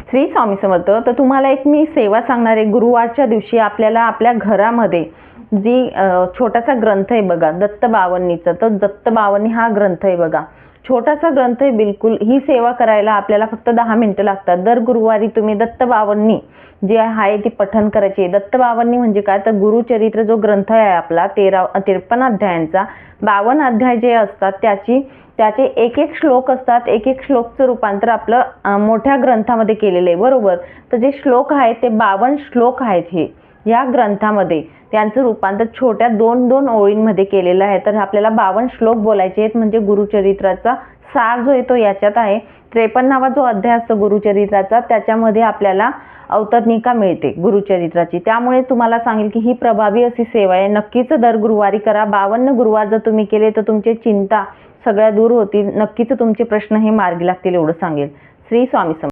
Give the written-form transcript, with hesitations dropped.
श्री स्वामी समर्थ. तर तुम्हाला एक मी सेवा सांगणार आहे. गुरुवारच्या दिवशी आपल्याला आपल्या घरामध्ये जी छोटासा ग्रंथ आहे बघा, दत्त बावन्नीचा. तर दत्त बावन्नी हा ग्रंथ आहे बघा, छोटासा ग्रंथ आहे बिलकुल. ही सेवा करायला आपल्याला फक्त 10 मिनिटं लागतात. दर गुरुवारी तुम्ही दत्त बावन्नी जी आहे ती पठण करायची आहे. दत्त बावन्नी म्हणजे काय, तर गुरुचरित्र जो ग्रंथ आहे आपला 53 अध्यायांचा, 52 अध्याय जे असतात त्याचे एक एक श्लोक असतात. एक एक श्लोकचं रूपांतर आपलं मोठ्या ग्रंथामध्ये केलेलं आहे, बरोबर. तर जे श्लोक आहेत ते 52 श्लोक आहेत हे या ग्रंथामध्ये. त्यांचं रूपांतर छोट्या 2-2 ओळींमध्ये केलेलं आहे. तर आपल्याला 52 श्लोक बोलायचे आहेत. म्हणजे गुरुचरित्राचा सार जो आहे तो याच्यात आहे. 53वा जो अध्याय असतो गुरुचरित्राचा, त्याच्यामध्ये आपल्याला अवतरणिका मिळते गुरुचरित्राची. त्यामुळे तुम्हाला सांगेल की ही प्रभावी अशी सेवा आहे. नक्कीच दर गुरुवारी करा. 52 गुरुवार जर तुम्ही केले तर तुमची चिंता सगळ्या दूर होतील. नक्कीच तुमचे प्रश्न हे मार्गी लागतील एवढं सांगेल. श्री स्वामी समर्थ.